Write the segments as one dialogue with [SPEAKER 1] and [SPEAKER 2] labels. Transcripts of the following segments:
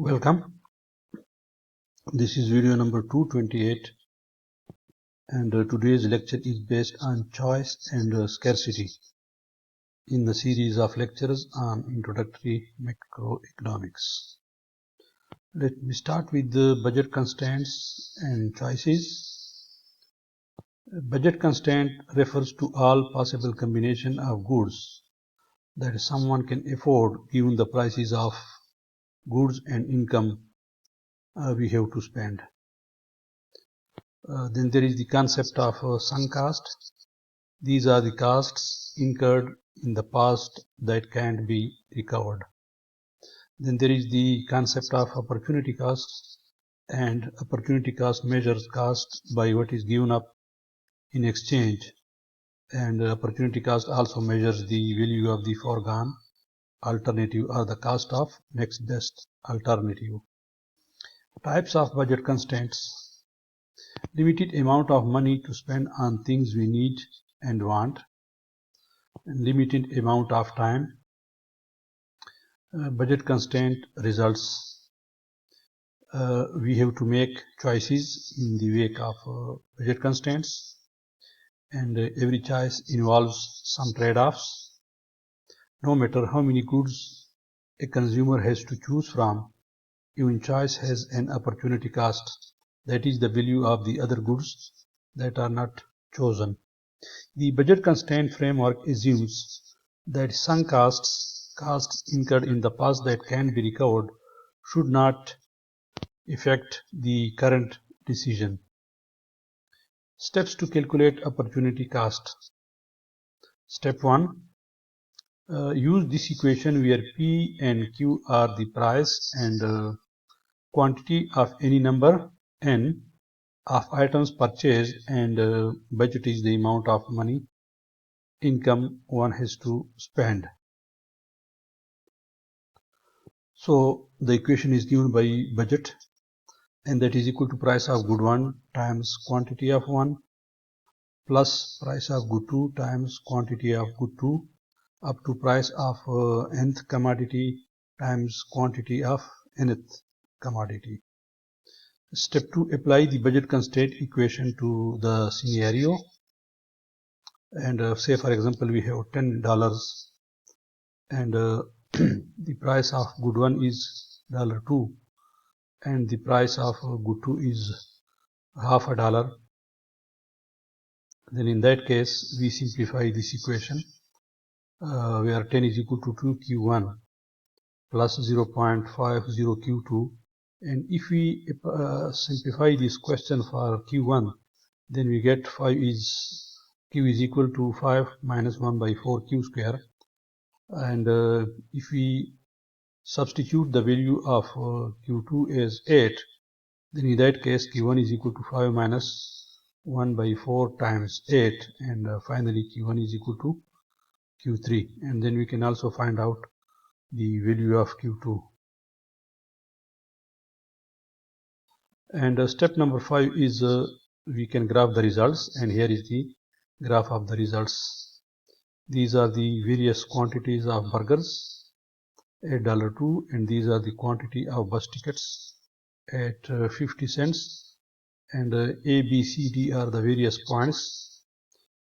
[SPEAKER 1] Welcome. This is video number 228 and today's lecture is based on choice and scarcity in the series of lectures on introductory macroeconomics. Let me start with the budget constraints and choices. Budget constraint refers to all possible combination of goods that someone can afford given the prices of goods and income we have to spend. Then there is the concept of sunk cost. These are the costs incurred in the past that can't be recovered. Then there is the concept of opportunity cost, and opportunity cost measures cost by what is given up in exchange, and opportunity cost also measures the value of the foregone alternative or the cost of next best alternative. Types of budget constraints: limited amount of money to spend on things we need and want, and limited amount of time. Budget constraint results. We have to make choices in the wake of budget constraints, and every choice involves some trade-offs. No matter how many goods a consumer has to choose from, even choice has an opportunity cost, that is the value of the other goods that are not chosen. The budget constraint framework assumes that sunk costs incurred in the past that can be recovered, should not affect the current decision. Steps to calculate opportunity cost. Step 1. Use this equation where P and Q are the price and quantity of any number N of items purchased, and budget is the amount of money income one has to spend. So the equation is given by budget, and that is equal to price of good 1 times quantity of 1 plus price of good 2 times quantity of good 2 up to price of nth commodity times quantity of nth commodity. Step 2. Apply the budget constraint equation to the scenario, and say for example we have $10 and the price of good 1 is $2 and the price of good 2 is half a dollar. Then in that case we simplify this equation where 10 is equal to 2q1 plus 0.50q2, and if we simplify this question for q1, then we get q is equal to 5 minus 1 by 4 q square, and if we substitute the value of q2 as 8, then in that case q1 is equal to 5 minus 1 by 4 times 8, and finally q1 is equal to q3, and then we can also find out the value of q2. And step number 5 is we can graph the results, and here is the graph of the results. These are the various quantities of burgers at $2, and these are the quantity of bus tickets at 50 cents, and A, B, C, D are the various points.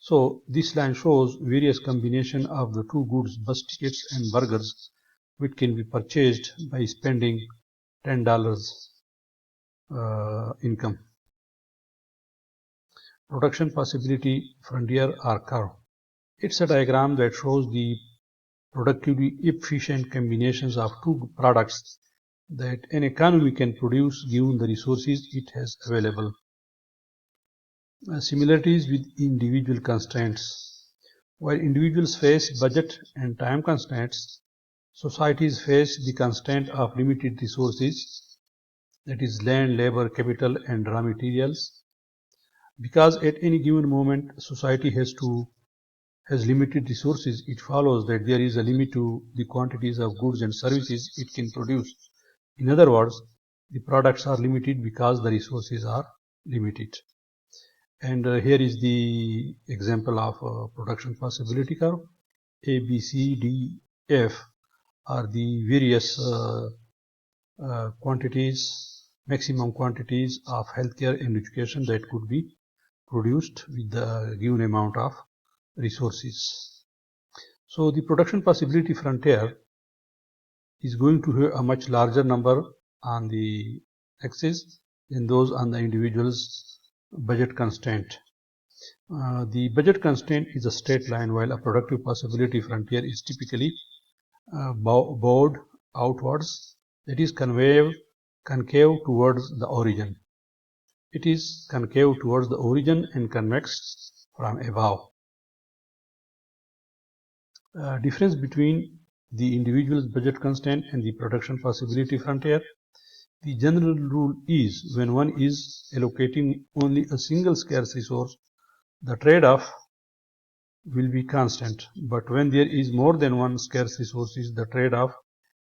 [SPEAKER 1] So this line shows various combination of the two goods, bus tickets and burgers, which can be purchased by spending $10 income. Production possibility frontier or curve. It's a diagram that shows the productively efficient combinations of two products that an economy can produce given the resources it has available. Similarities with individual constraints. While individuals face budget and time constraints, societies face the constraint of limited resources, that is land, labor, capital, and raw materials. Because at any given moment society has limited resources, it follows that there is a limit to the quantities of goods and services it can produce. In other words, the products are limited because the resources are limited. And here is the example of production possibility curve. A, B, C, D, F are the various maximum quantities of healthcare and education that could be produced with the given amount of resources. So the production possibility frontier is going to have a much larger number on the axis than those on the individual's budget constraint. The budget constraint is a straight line, while a productive possibility frontier is typically bowed outwards, that is concave towards the origin. It is concave towards the origin and convex from above. Difference between the individual's budget constraint and the production possibility frontier. The general rule is when one is allocating only a single scarce resource, the trade-off will be constant, but when there is more than one scarce resources, the trade-off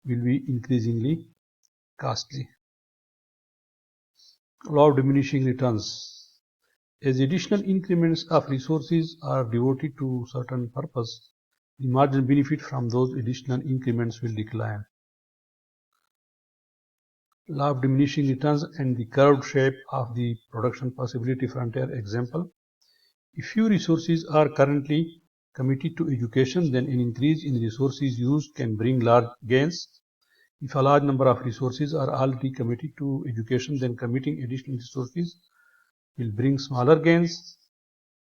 [SPEAKER 1] will be increasingly costly. Law of diminishing returns. As additional increments of resources are devoted to certain purpose, the marginal benefit from those additional increments will decline. Law of diminishing returns and the curved shape of the production possibility frontier example. If few resources are currently committed to education, then an increase in resources used can bring large gains. If a large number of resources are already committed to education, then committing additional resources will bring smaller gains.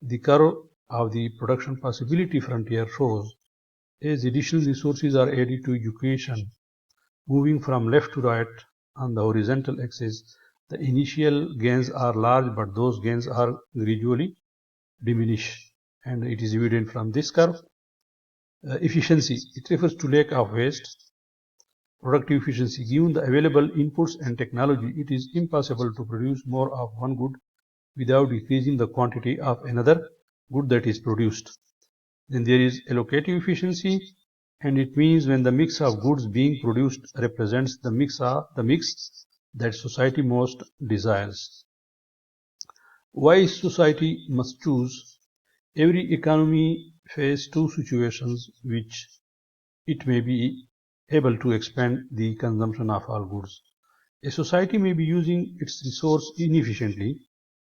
[SPEAKER 1] The curve of the production possibility frontier shows as additional resources are added to education, moving from left to right on the horizontal axis, the initial gains are large, but those gains are gradually diminished, and it is evident from this curve. Efficiency, it refers to lack of waste. Productive efficiency, given the available inputs and technology, it is impossible to produce more of one good without decreasing the quantity of another good that is produced. Then there is allocative efficiency, and it means when the mix of goods being produced represents the mix that society most desires. Why society must choose? Every economy faces two situations which it may be able to expand the consumption of all goods. A society may be using its resource inefficiently,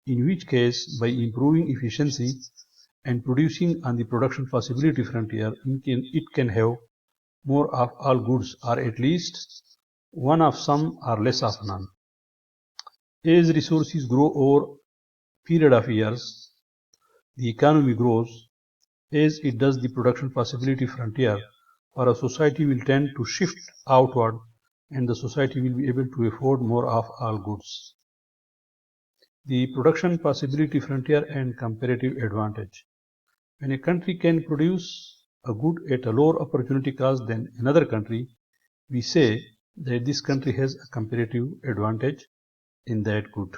[SPEAKER 1] in which case by improving efficiency and producing on the production possibility frontier, it can have more of all goods, or at least one of some or less of none. As resources grow over period of years, the economy grows. As it does, the production possibility frontier for a society will tend to shift outward, and the society will be able to afford more of all goods. The production possibility frontier and comparative advantage. When a country can produce a good at a lower opportunity cost than another country, we say that this country has a comparative advantage in that good.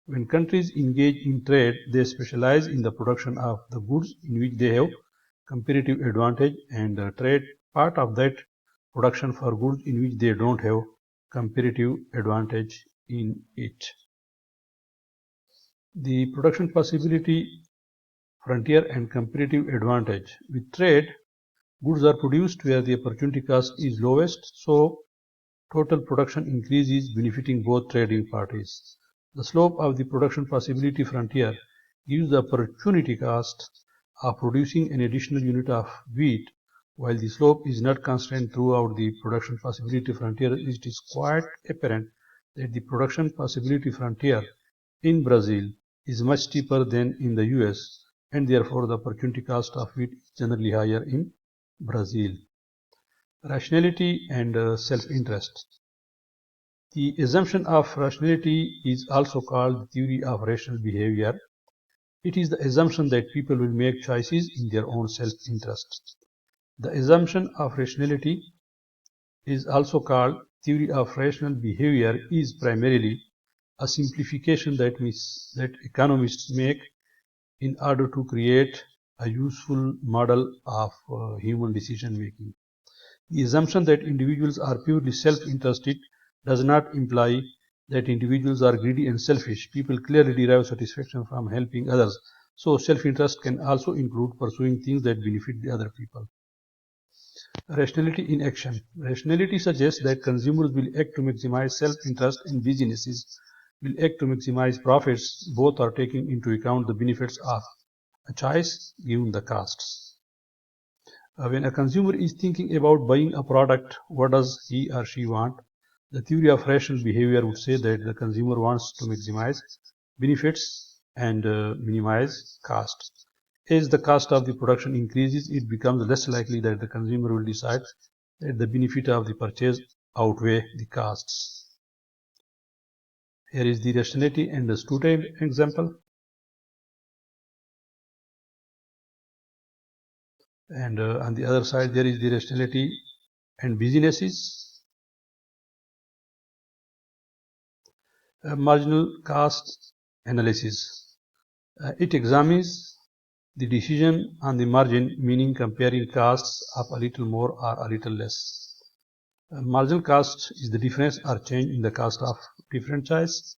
[SPEAKER 1] When countries engage in trade, they specialize in the production of the goods in which they have comparative advantage, and trade part of that production for goods in which they don't have comparative advantage in it. The production possibility frontier and comparative advantage. With trade, goods are produced where the opportunity cost is lowest, so total production increases, benefiting both trading parties. The slope of the production possibility frontier gives the opportunity cost of producing an additional unit of wheat. While the slope is not constant throughout the production possibility frontier, it is quite apparent that the production possibility frontier in Brazil is much steeper than in the US, and therefore the opportunity cost of wheat is generally higher in Brazil. Rationality and self-interest. The assumption of rationality is also called the theory of rational behavior. It is the assumption that people will make choices in their own self-interest. The assumption of rationality is also called theory of rational behavior is primarily a simplification that economists make in order to create a useful model of human decision making. The assumption that individuals are purely self-interested does not imply that individuals are greedy and selfish. People clearly derive satisfaction from helping others, so self-interest can also include pursuing things that benefit the other people. Rationality in action. Rationality suggests that consumers will act to maximize self-interest and businesses will act to maximize profits. Both are taking into account the benefits of a choice given the costs. When a consumer is thinking about buying a product, what does he or she want? The theory of rational behavior would say that the consumer wants to maximize benefits and minimize cost. As the cost of the production increases, it becomes less likely that the consumer will decide that the benefit of the purchase outweigh the costs. Here is the rationality and the student example. And on the other side, there is the rationality and businesses. Marginal cost analysis. It examines the decision on the margin, meaning comparing costs of a little more or a little less. Marginal cost is the difference or change in the cost of different choice.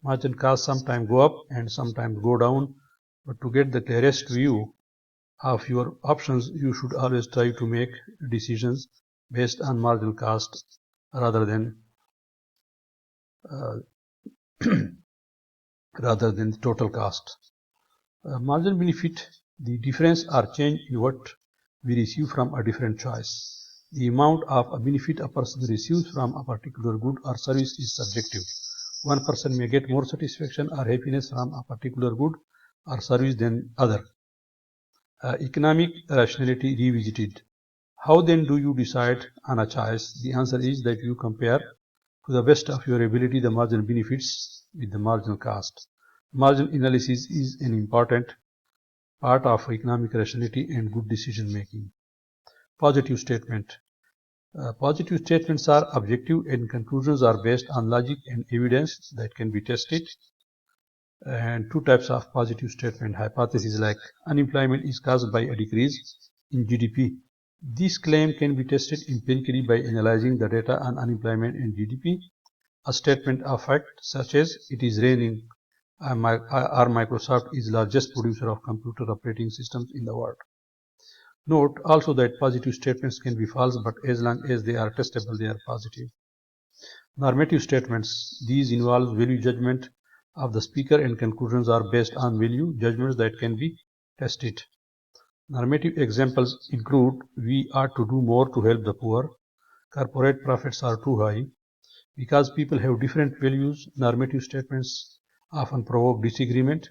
[SPEAKER 1] Marginal costs sometimes go up and sometimes go down, but to get the clearest view of your options, you should always try to make decisions based on marginal cost rather than the total cost. Marginal benefit, the difference or change in what we receive from a different choice. The amount of a benefit a person receives from a particular good or service is subjective. One person may get more satisfaction or happiness from a particular good or service than other. Economic rationality revisited. How then do you decide on a choice? The answer is that you compare to the best of your ability the marginal benefits with the marginal cost. Marginal analysis is an important part of economic rationality and good decision making. Positive statement. Positive statements are objective and conclusions are based on logic and evidence that can be tested. And two types of positive statement hypotheses, like unemployment is caused by a decrease in GDP. This claim can be tested empirically by analyzing the data on unemployment and GDP. A statement of fact such as it is raining or Microsoft is the largest producer of computer operating systems in the world. Note also that positive statements can be false, but as long as they are testable, they are positive. Normative statements. These involve value judgment of the speaker and conclusions are based on value judgments that can be tested. Normative examples include we ought to do more to help the poor, corporate profits are too high. Because people have different values, normative statements often provoke disagreement.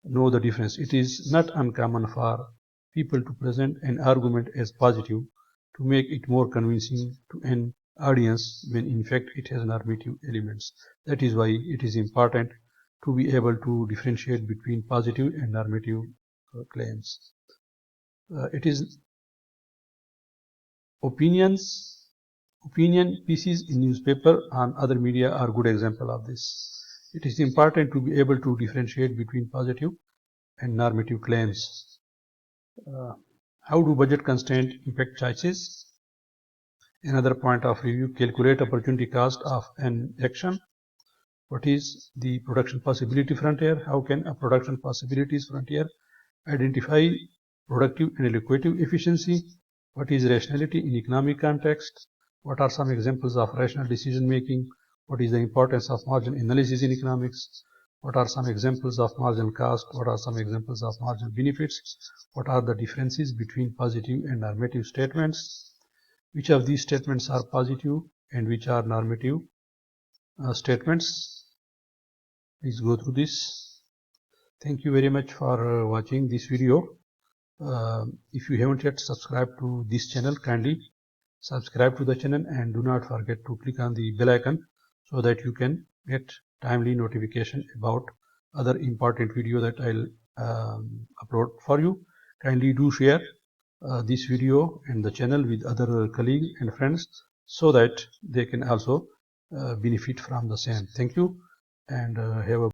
[SPEAKER 1] Know the difference. It is not uncommon for people to present an argument as positive to make it more convincing to an audience when in fact it has normative elements. That is why it is important to be able to differentiate between positive and normative claims. It is opinion pieces in newspaper and other media are good example of this. It is important to be able to differentiate between positive and normative claims. How do budget constraints impact choices? Another point of review, calculate opportunity cost of an action. What is the production possibility frontier? How can a production possibilities frontier identify productive and allocative efficiency? What is rationality in economic context? What are some examples of rational decision making? What is the importance of margin analysis in economics? What are some examples of marginal cost? What are some examples of marginal benefits? What are the differences between positive and normative statements? Which of these statements are positive and which are normative statements? Please go through this. Thank you very much for watching this video. If you haven't yet subscribed to this channel, kindly subscribe to the channel and do not forget to click on the bell icon so that you can get timely notification about other important video that I'll upload for you. Kindly do share this video and the channel with other colleagues and friends so that they can also benefit from the same. Thank you and have a